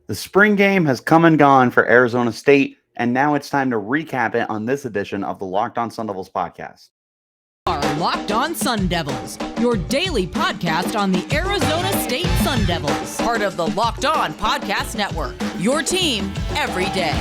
The spring game has come and gone for Arizona State, and now it's time to recap it on this edition of the Locked On Sun Devils podcast. Are Locked On Sun Devils, your daily podcast on the Arizona State Sun Devils, part of the Locked On Podcast Network. Your team every day.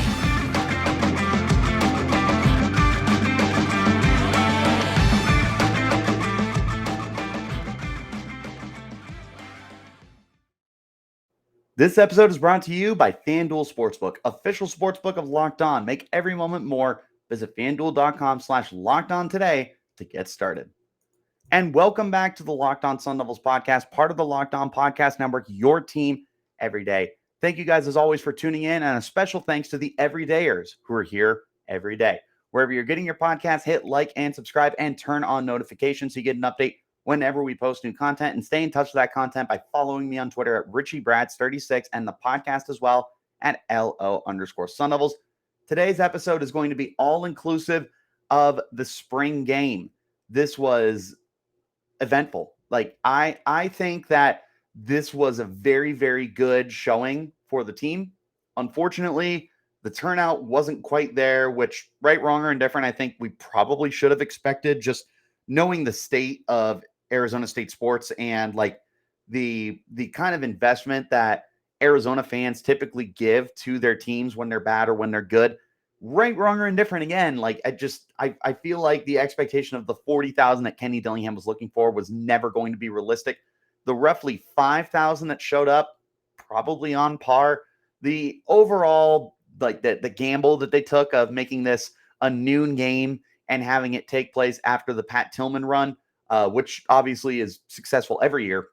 This episode is brought to you by FanDuel Sportsbook, official sportsbook of Locked On. Make every moment more. Visit FanDuel.com/LockedOn today to get started. And welcome back to the Locked On Sun Devils podcast, part of the Locked On Podcast Network, your team every day. Thank you guys, as always, for tuning in, and a special thanks to the everydayers who are here every day. Wherever you're getting your podcast, hit like and subscribe and turn on notifications so you get an update whenever we post new content, and stay in touch with that content by following me on Twitter at Richie Bradshaw36 and the podcast as well at LO_Sun Devils. Today's episode is going to be all inclusive of the spring game. This was eventful. I think that this was a very, very good showing for the team. Unfortunately, the turnout wasn't quite there, which, right, wrong, or indifferent, I think we probably should have expected, just knowing the state of Arizona State sports and the kind of investment that Arizona fans typically give to their teams when they're bad or when they're good. Right, wrong, or indifferent, again, I feel like the expectation of the 40,000 that Kenny Dillingham was looking for was never going to be realistic. The roughly 5,000 that showed up, probably on par. The overall, the gamble that they took of making this a noon game and having it take place after the Pat Tillman run, which obviously is successful every year,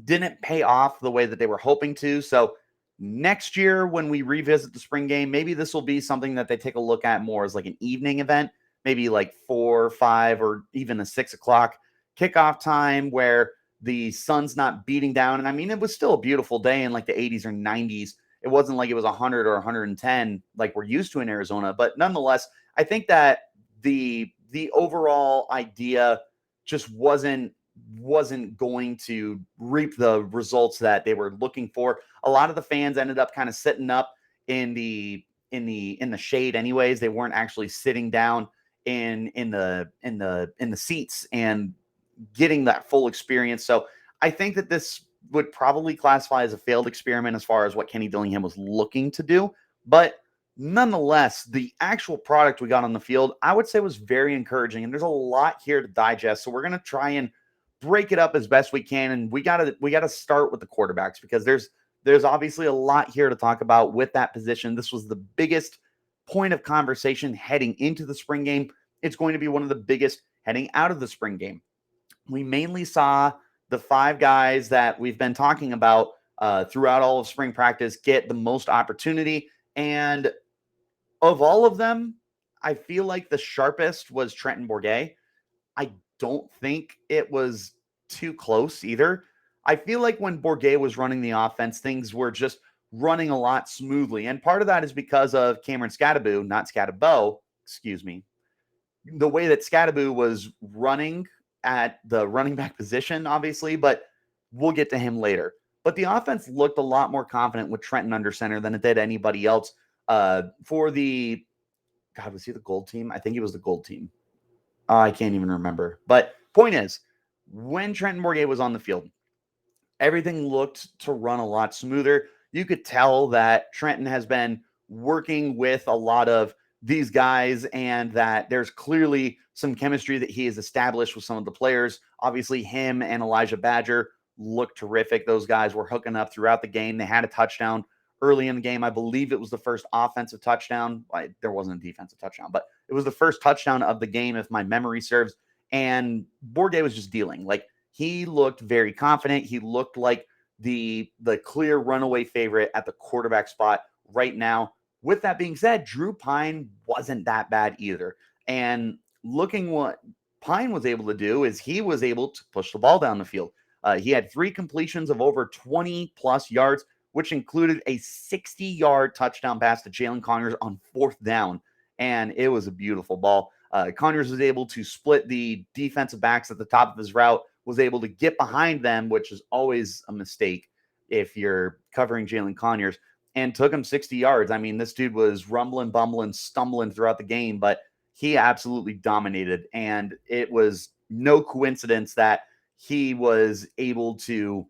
didn't pay off the way that they were hoping to. So next year, when we revisit the spring game, maybe this will be something that they take a look at more as like an evening event, maybe like 4 or 5 or even a 6 o'clock kickoff time where the sun's not beating down. And I mean, it was still a beautiful day in like the 80s or 90s. It wasn't like it was 100 or 110 like we're used to in Arizona. But nonetheless, I think that the overall idea just wasn't going to reap the results that they were looking for. A lot of the fans ended up kind of sitting up in the shade anyways. They weren't actually sitting down in the seats and getting that full experience. So I think that this would probably classify as a failed experiment as far as what Kenny Dillingham was looking to do. But nonetheless, the actual product we got on the field, I would say, was very encouraging. And there's a lot here to digest. So we're going to try and break it up as best we can. And we got to start with the quarterbacks, because there's obviously a lot here to talk about with that position. This was the biggest point of conversation heading into the spring game. It's going to be one of the biggest heading out of the spring game. We mainly saw the 5 guys that we've been talking about throughout all of spring practice get the most opportunity. And of all of them, I feel like the sharpest was Trenton Bourguet. I don't think it was too close either. I feel like when Bourguet was running the offense, things were just running a lot smoothly. And part of that is because of Cameron Skattebo, not Skattebo, excuse me. The way that Skattebo was running at the running back position, obviously, but we'll get to him later. But the offense looked a lot more confident with Trenton under center than it did anybody else. For the, God, was he the gold team? I think he was the gold team. I can't even remember. But point is, when Trenton Bourguet was on the field, everything looked to run a lot smoother. You could tell that Trenton has been working with a lot of these guys, and that there's clearly some chemistry that he has established with some of the players. Obviously, him and Elijhah Badger looked terrific. Those guys were hooking up throughout the game. They had a touchdown early in the game. I believe it was the first offensive touchdown. There wasn't a defensive touchdown, but it was the first touchdown of the game, if my memory serves. And Bourguet was just dealing. He looked very confident. He looked like the clear runaway favorite at the quarterback spot right now. With that being said, Drew Pyne wasn't that bad either. And looking what Pyne was able to do is he was able to push the ball down the field. He had 3 completions of over 20-plus yards, which included a 60-yard touchdown pass to Jalin Conyers on 4th down. And it was a beautiful ball. Conyers was able to split the defensive backs at the top of his route, was able to get behind them, which is always a mistake if you're covering Jalin Conyers, and took him 60 yards. I mean, this dude was rumbling, bumbling, stumbling throughout the game, but he absolutely dominated. And it was no coincidence that he was able to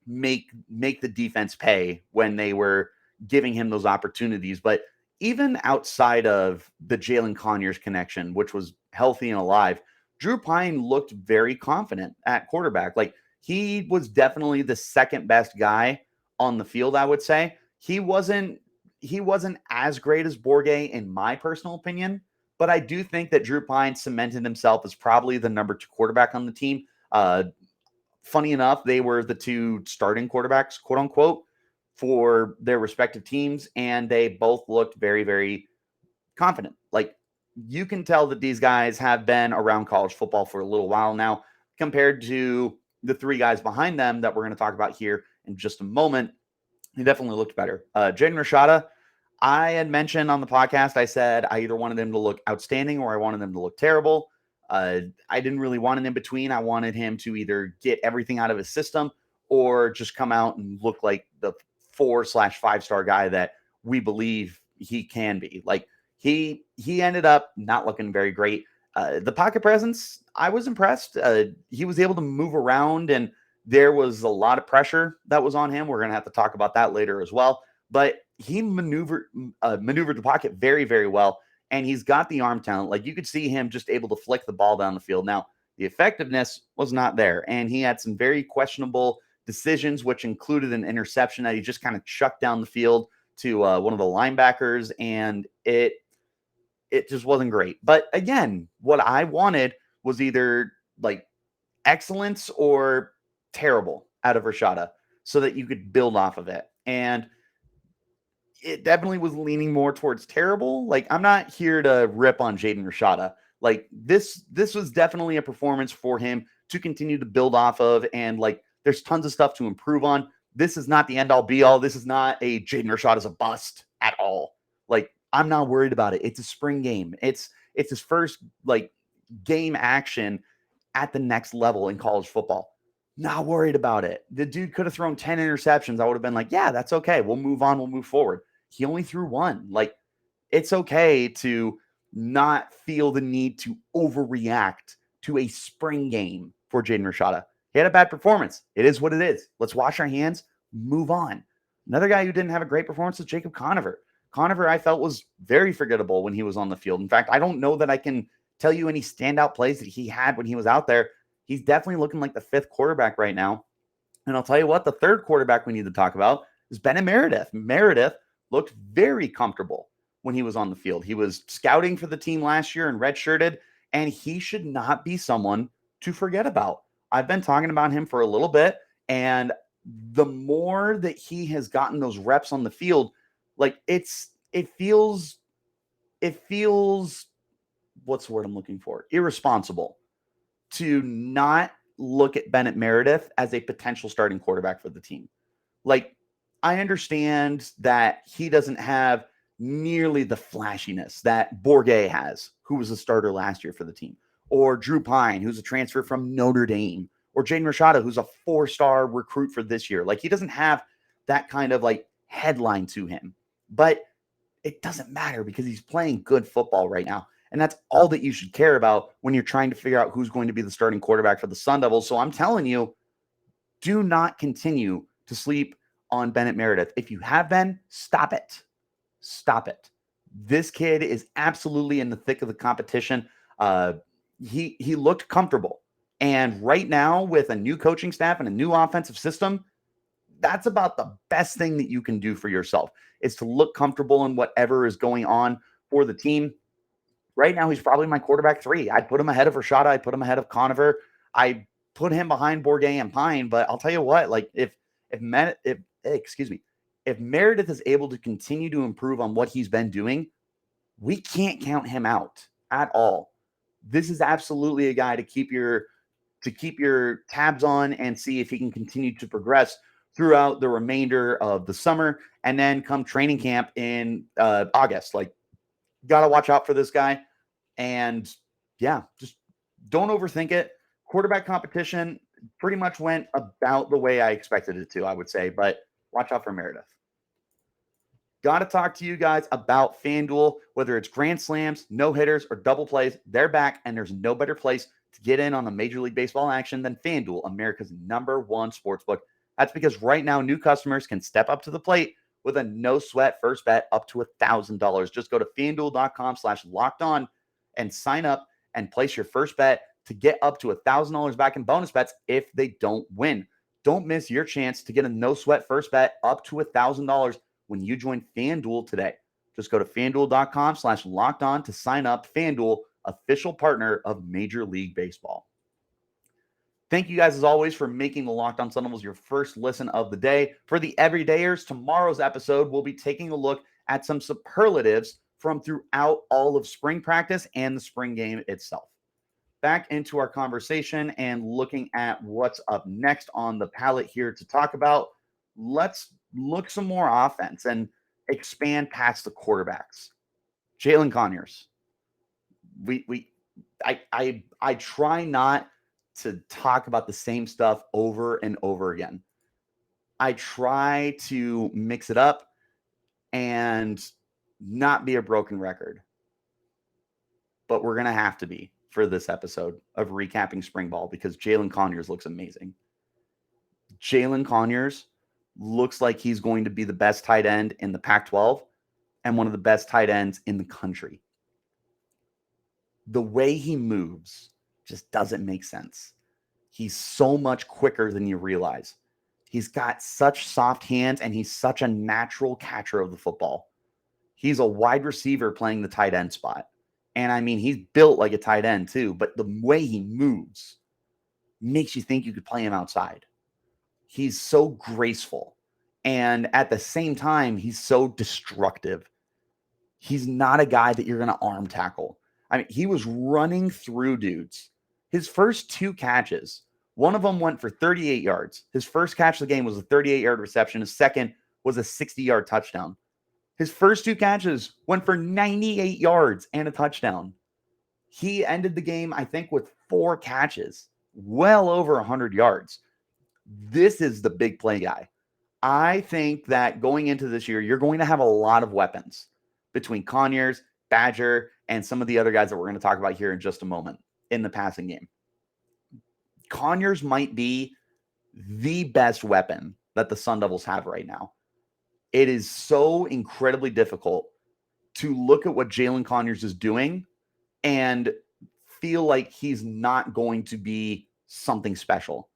make the defense pay when they were giving him those opportunities. But even outside of the Jalin Conyers connection, which was healthy and alive, Drew Pyne looked very confident at quarterback. Like, he was definitely the second best guy on the field, I would say. He wasn't as great as Bourguet in my personal opinion, but I do think that Drew Pyne cemented himself as probably the number 2 quarterback on the team. Funny enough, they were the 2 starting quarterbacks, quote unquote, for their respective teams, and they both looked very, very confident. Like, you can tell that these guys have been around college football for a little while now, compared to the 3 guys behind them that we're going to talk about here in just a moment. He definitely looked better. Jaden Rashada, I had mentioned on the podcast, I said I either wanted him to look outstanding or I wanted him to look terrible. I didn't really want an in between. I wanted him to either get everything out of his system or just come out and look like the 4/5-star guy that we believe he can be. Like, he ended up not looking very great. The pocket presence, I was impressed. He was able to move around, and there was a lot of pressure that was on him. We're going to have to talk about that later as well. But he maneuvered the pocket very, very well, and he's got the arm talent. Like, you could see him just able to flick the ball down the field. Now, the effectiveness was not there, and he had some very questionable decisions, which included an interception that he just kind of chucked down the field to one of the linebackers, and it just wasn't great. But again, what I wanted was either like excellence or terrible out of Rashada so that you could build off of it. And it definitely was leaning more towards terrible. Like, I'm not here to rip on Jaden Rashada. Like, this was definitely a performance for him to continue to build off of. And like, there's tons of stuff to improve on. This is not the end all be all. This is not a Jaden Rashada's a bust at all. Like, I'm not worried about it. It's a spring game. It's his first like game action at the next level in college football. Not worried about it. The dude could have thrown 10 interceptions. I would have been like, yeah, that's okay. We'll move on. We'll move forward. He only threw 1. Like, it's okay to not feel the need to overreact to a spring game for Jaden Rashada. He had a bad performance. It is what it is. Let's wash our hands, move on. Another guy who didn't have a great performance was Jacob Conover. Conover, I felt, was very forgettable when he was on the field. In fact, I don't know that I can tell you any standout plays that he had when he was out there. He's definitely looking like the 5th quarterback right now. And I'll tell you what, the 3rd quarterback we need to talk about is Bennett Meredith. Meredith looked very comfortable when he was on the field. He was scouting for the team last year and redshirted, and he should not be someone to forget about. I've been talking about him for a little bit, and the more that he has gotten those reps on the field, like, it feels what's the word I'm looking for? Irresponsible to not look at Bennett Meredith as a potential starting quarterback for the team. Like, I understand that he doesn't have nearly the flashiness that Bourguet has, who was a starter last year for the team, or Drew Pyne, who's a transfer from Notre Dame, or Jaden Rashada, who's a 4-star recruit for this year. Like, he doesn't have that kind of like headline to him, but it doesn't matter because he's playing good football right now. And that's all that you should care about when you're trying to figure out who's going to be the starting quarterback for the Sun Devils. So I'm telling you, do not continue to sleep on Bennett Meredith. If you have been, stop it. Stop it. This kid is absolutely in the thick of the competition. He looked comfortable. And right now, with a new coaching staff and a new offensive system, that's about the best thing that you can do for yourself, is to look comfortable in whatever is going on for the team. Right now, he's probably my quarterback 3. I'd put him ahead of Rashada. I'd put him ahead of Conover. I put him behind Bourguet and Pyne. But I'll tell you what, like, if Meredith is able to continue to improve on what he's been doing, we can't count him out at all. This is absolutely a guy to keep your tabs on and see if he can continue to progress throughout the remainder of the summer, and then come training camp in August. Like, got to watch out for this guy. And yeah, just don't overthink it. Quarterback competition pretty much went about the way I expected it to, I would say, but watch out for Meredith. Got to talk to you guys about FanDuel, whether it's grand slams, no hitters, or double plays. They're back, and there's no better place to get in on the Major League Baseball action than FanDuel, America's #1 sportsbook. That's because right now, new customers can step up to the plate with a no sweat first bet up to $1,000. Just go to FanDuel.com/locked on and sign up and place your first bet to get up to $1,000 back in bonus bets if they don't win. Don't miss your chance to get a no sweat first bet up to $1,000 when you join FanDuel today. Just go to FanDuel.com/locked on to sign up. FanDuel, official partner of Major League Baseball. Thank you guys, as always, for making the Locked On Sun Devils your first listen of the day. For the everydayers, tomorrow's episode, we'll be taking a look at some superlatives from throughout all of spring practice and the spring game itself. Back into our conversation and looking at what's up next on the palette here to talk about. Let's look some more offense and expand past the quarterbacks. Jalin Conyers. I try not to talk about the same stuff over and over again. I try to mix it up and not be a broken record. But we're going to have to be for this episode of recapping spring ball because Jalin Conyers looks amazing. Jalin Conyers looks like he's going to be the best tight end in the Pac-12 and one of the best tight ends in the country. The way he moves just doesn't make sense. He's so much quicker than you realize. He's got such soft hands, and he's such a natural catcher of the football. He's a wide receiver playing the tight end spot. And I mean, he's built like a tight end too, but the way he moves makes you think you could play him outside. He's so graceful. And at the same time, he's so destructive. He's not a guy that you're going to arm tackle. I mean, he was running through dudes. His first 2 catches, one of them went for 38 yards. His first catch of the game was a 38-yard reception. His second was a 60-yard touchdown. His first 2 catches went for 98 yards and a touchdown. He ended the game, I think, with 4 catches, well over 100 yards. This is the big play guy. I think that going into this year, you're going to have a lot of weapons between Conyers, Badger, and some of the other guys that we're going to talk about here in just a moment in the passing game. Conyers might be the best weapon that the Sun Devils have right now. It is so incredibly difficult to look at what Jalin Conyers is doing and feel like he's not going to be something special.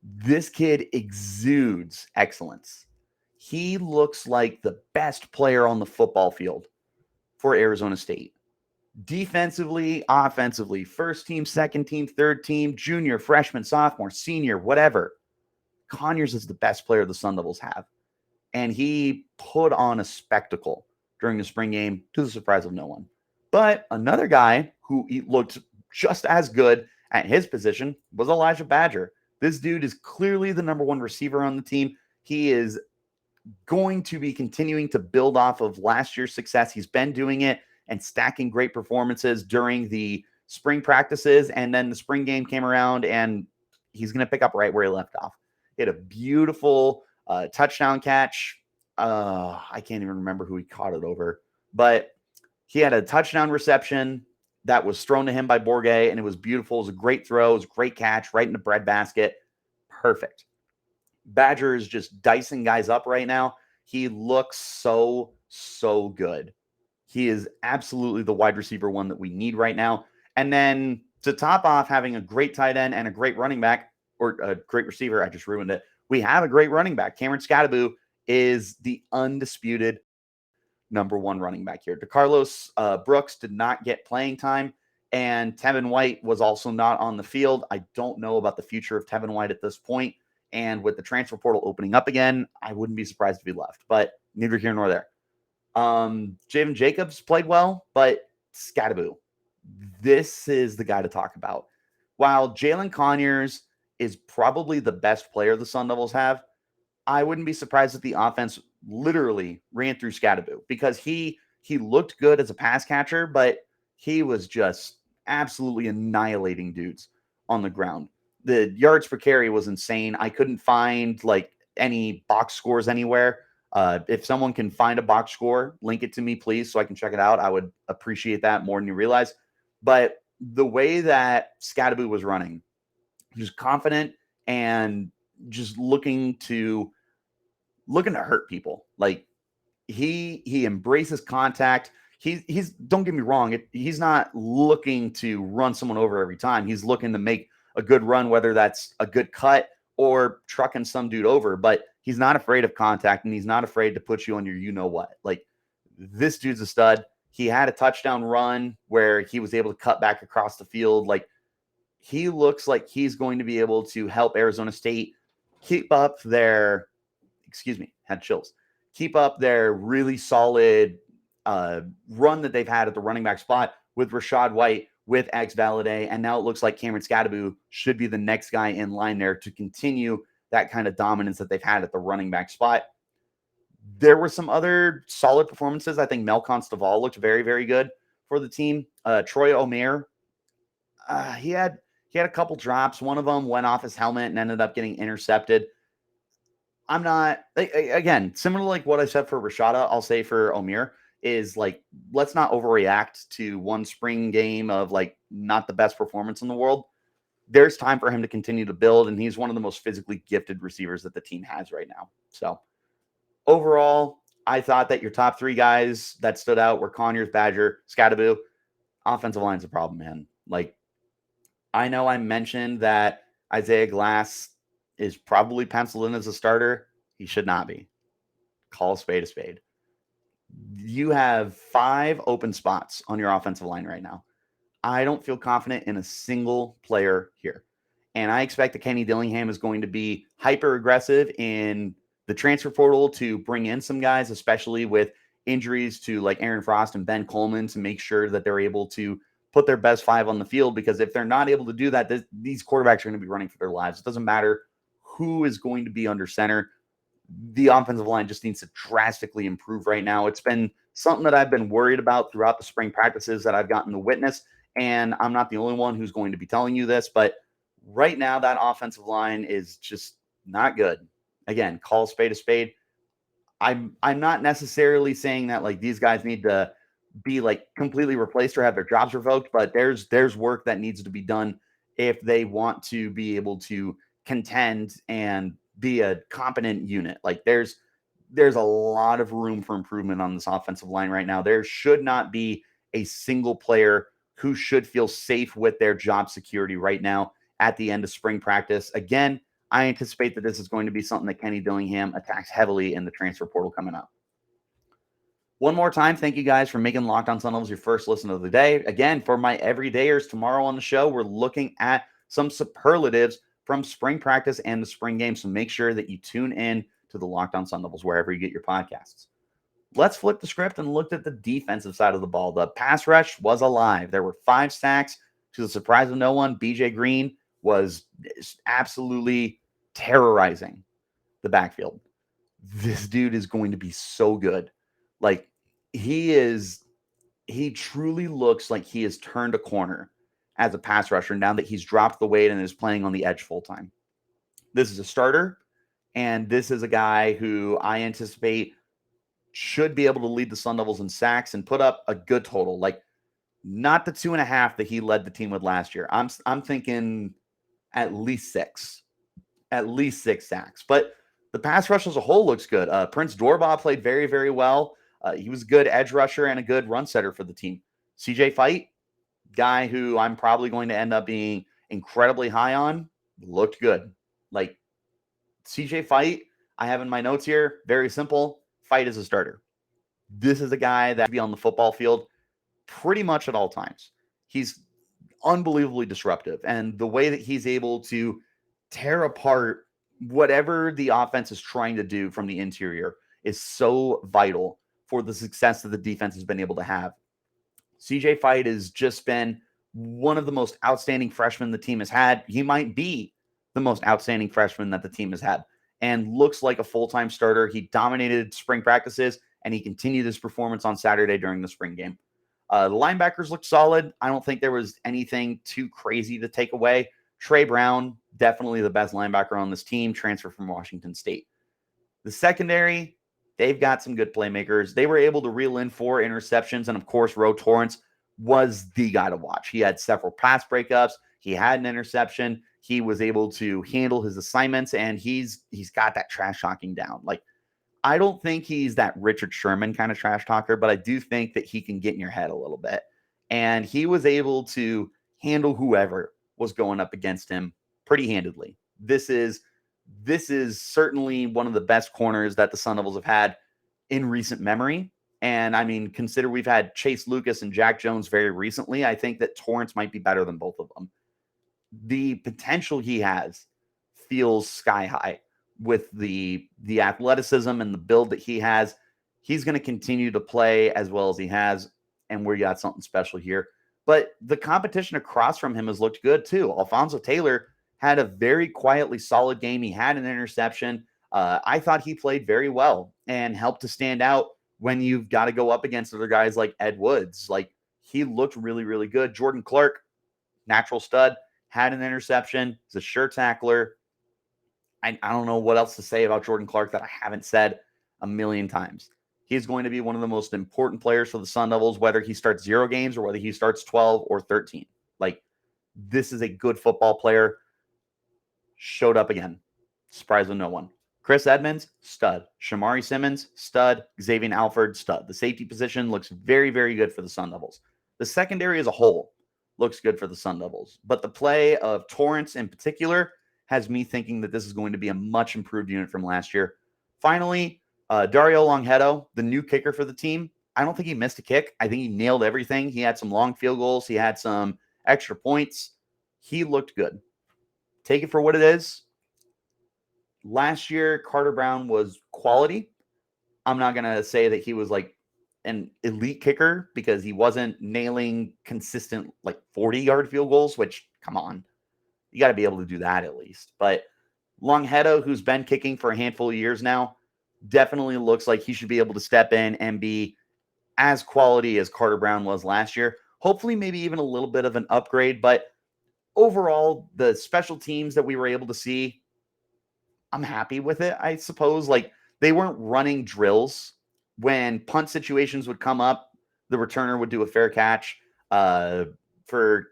This kid exudes excellence. He looks like the best player on the football field for Arizona State. Defensively, offensively, first team, second team, third team, junior, freshman, sophomore, senior, whatever. Conyers is the best player the Sun Devils have. And he put on a spectacle during the spring game to the surprise of no one. But another guy who looked just as good at his position was Elijhah Badger. This dude is clearly the #1 receiver on the team. He is going to be continuing to build off of last year's success. He's been doing it and stacking great performances during the spring practices. And then the spring game came around and he's going to pick up right where he left off. He had a beautiful touchdown catch. I can't even remember who he caught it over, but he had a touchdown reception that was thrown to him by Bourguet, and it was beautiful. It was a great throw. It was a great catch right in the breadbasket. Perfect. Badger is just dicing guys up right now. He looks so, so good. He is absolutely the wide receiver one that we need right now. And then to top off having a great tight end and a great running back, or a great receiver, I just ruined it. We have a great running back. Cameron Skattebo is the undisputed #1 running back here. DeCarlos Brooks did not get playing time, and Tevin White was also not on the field. I don't know about the future of Tevin White at this point. And with the transfer portal opening up again, I wouldn't be surprised if he left, but neither here nor there. Jaden Jacobs played well, but Skattebo, this is the guy to talk about. While Jalin Conyers is probably the best player the Sun Devils have, I wouldn't be surprised if the offense literally ran through Skattebo because he looked good as a pass catcher, but he was just absolutely annihilating dudes on the ground. The yards per carry was insane. I couldn't find like any box scores anywhere. If someone can find a box score, link it to me, please, so I can check it out. I would appreciate that more than you realize. But the way that Skattebo was running, just confident and just looking to hurt people. Like he embraces contact. He's don't get me wrong, he's not looking to run someone over every time. He's looking to make a good run, whether that's a good cut or trucking some dude over, but he's not afraid of contact, and he's not afraid to put you on your you-know-what. Like, this dude's a stud. He had a touchdown run where he was able to cut back across the field. Like, he looks like he's going to be able to help Arizona State keep up their, had chills, keep up their really solid run that they've had at the running back spot with Rachaad White, with X Valladay, and now it looks like Cameron Skattebo should be the next guy in line there to continue that kind of dominance that they've had at the running back spot. There were some other solid performances. I think Mel Constable looked very, very good for the team. Troy Omeire, he had a couple drops. One of them went off his helmet and ended up getting intercepted. I'm not, again, similar to like what I said for Rashada, I'll say for Omeire, is like, let's not overreact to one spring game of like not the best performance in the world. There's time for him to continue to build, and he's one of the most physically gifted receivers that the team has right now. So overall, I thought that your top three guys that stood out were Conyers, Badger, Skattebo. Offensive line's a problem, man. Like, I know I mentioned that Isaiah Glass is probably penciled in as a starter. He should not be. Call a spade a spade. You have 5 open spots on your offensive line right now. I don't feel confident in a single player here. And I expect that Kenny Dillingham is going to be hyper aggressive in the transfer portal to bring in some guys, especially with injuries to like Aaron Frost and Ben Coleman, to make sure that they're able to put their best 5 on the field. Because if they're not able to do that, these quarterbacks are going to be running for their lives. It doesn't matter who is going to be under center. The offensive line just needs to drastically improve right now. It's been something that I've been worried about throughout the spring practices that I've gotten to witness. And I'm not the only one who's going to be telling you this, but right now that offensive line is just not good. Again, call a spade a spade. I'm not necessarily saying that like these guys need to be like completely replaced or have their jobs revoked, but there's work that needs to be done if they want to be able to contend and be a competent unit. Like there's a lot of room for improvement on this offensive line right now. There should not be a single player who should feel safe with their job security right now at the end of spring practice. Again, I anticipate that this is going to be something that Kenny Dillingham attacks heavily in the transfer portal coming up. One more time, thank you guys for making Locked On Sun Devils your first listen of the day. Again, for my everydayers, tomorrow on the show, we're looking at some superlatives from spring practice and the spring game. So make sure that you tune in to the Locked On Sun Devils wherever you get your podcasts. Let's flip the script and look at the defensive side of the ball. The pass rush was alive. There were 5 sacks. To the surprise of no one, BJ Green was absolutely terrorizing the backfield. This dude is going to be so good. Like, he truly looks like he has turned a corner as a pass rusher now that he's dropped the weight and is playing on the edge full time. This is a starter, and this is a guy who I anticipate should be able to lead the Sun Devils in sacks and put up a good total. Like, not the 2.5 that he led the team with last year. I'm thinking at least 6. At least 6 sacks. But the pass rush as a whole looks good. Prince Dorbah played very, very well. He was a good edge rusher and a good run setter for the team. CJ Fite, guy who I'm probably going to end up being incredibly high on, looked good. Like, CJ Fite, I have in my notes here, very simple. Fite is a starter. This is a guy that will be on the football field pretty much at all times. He's unbelievably disruptive. And the way that he's able to tear apart whatever the offense is trying to do from the interior is so vital for the success that the defense has been able to have. CJ Fite has just been one of the most outstanding freshmen the team has had. He might be the most outstanding freshman that the team has had, and looks like a full-time starter. He dominated spring practices, and he continued his performance on Saturday during the spring game. The linebackers looked solid. I don't think there was anything too crazy to take away. Trey Brown, definitely the best linebacker on this team, transfer from Washington State. The secondary, they've got some good playmakers. They were able to reel in 4 interceptions. And of course, Ro Torrence was the guy to watch. He had several pass breakups. He had an interception. He was able to handle his assignments, and he's got that trash talking down. Like, I don't think he's that Richard Sherman kind of trash talker, but I do think that he can get in your head a little bit. And he was able to handle whoever was going up against him pretty handedly. This is certainly one of the best corners that the Sun Devils have had in recent memory. And I mean, consider we've had Chase Lucas and Jack Jones very recently. I think that Torrence might be better than both of them. The potential he has feels sky high with the athleticism and the build that he has. He's going to continue to play as well as he has, and we got something special here. But the competition across from him has looked good too. Alfonso Taylor had a very quietly solid game. He had an interception. I thought he played very well and helped to stand out when you've got to go up against other guys like Ed Woods. Like, he looked really, really good. Jordan Clark, natural stud, had an interception. He's a sure tackler. I don't know what else to say about Jordan Clark that I haven't said a million times. He's going to be one of the most important players for the Sun Devils, whether he starts 0 games or whether he starts 12 or 13. Like, this is a good football player. Showed up again. Surprised with no one. Chris Edmonds, stud. Shamari Simmons, stud. Xavier Alford, stud. The safety position looks very, very good for the Sun Devils. The secondary as a whole looks good for the Sun Devils. But the play of Torrence in particular has me thinking that this is going to be a much improved unit from last year. Finally, Dario Longhetto, the new kicker for the team. I don't think he missed a kick. I think he nailed everything. He had some long field goals. He had some extra points. He looked good. Take it for what it is. Last year, Carter Brown was quality. I'm not going to say that he was like an elite kicker because he wasn't nailing consistent like 40-yard field goals, which, come on. You got to be able to do that at least. But Longhetto, who's been kicking for a handful of years now, definitely looks like he should be able to step in and be as quality as Carter Brown was last year. Hopefully, maybe even a little bit of an upgrade. But overall, the special teams that we were able to see, I'm happy with it, I suppose. Like, they weren't running drills. When punt situations would come up, the returner would do a fair catch. For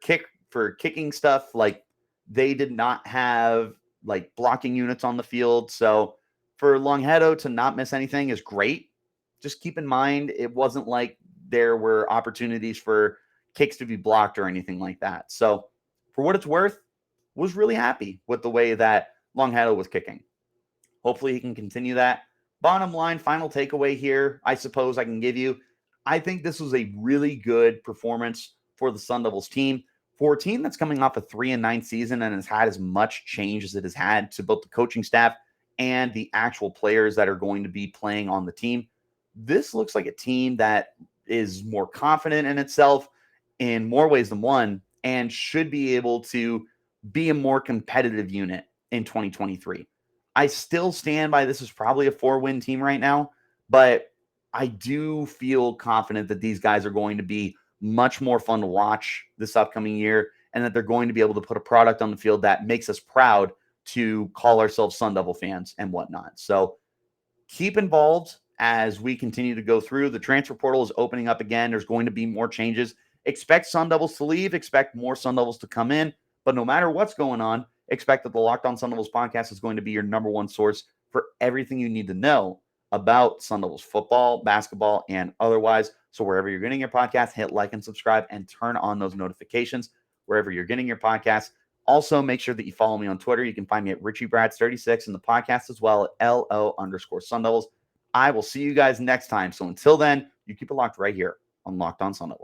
kicking stuff, like, they did not have like blocking units on the field. So for Longhetto to not miss anything is great. Just keep in mind, it wasn't like there were opportunities for kicks to be blocked or anything like that. So for what it's worth, was really happy with the way that Longhetto was kicking. Hopefully he can continue that. Bottom line, final takeaway here, I suppose I can give you. I think this was a really good performance for the Sun Devils team. For a team that's coming off a 3-9 season and has had as much change as it has had to both the coaching staff and the actual players that are going to be playing on the team, this looks like a team that is more confident in itself in more ways than one and should be able to be a more competitive unit in 2023. I still stand by this is probably a 4-win team right now, but I do feel confident that these guys are going to be much more fun to watch this upcoming year, and that they're going to be able to put a product on the field that makes us proud to call ourselves Sun Devil fans and whatnot. So keep involved as we continue to go through. The transfer portal is opening up again. There's going to be more changes. Expect Sun Devils to leave. Expect more Sun Devils to come in. But no matter what's going on, expect that the Locked On Sun Devils podcast is going to be your number one source for everything you need to know about Sun Devils football, basketball, and otherwise. So wherever you're getting your podcast, hit like and subscribe and turn on those notifications wherever you're getting your podcast. Also, make sure that you follow me on Twitter. You can find me at Richie Brads36 and the podcast as well at LO_Sun Devils. I will see you guys next time. So until then, you keep it locked right here on Locked On Sun Devils.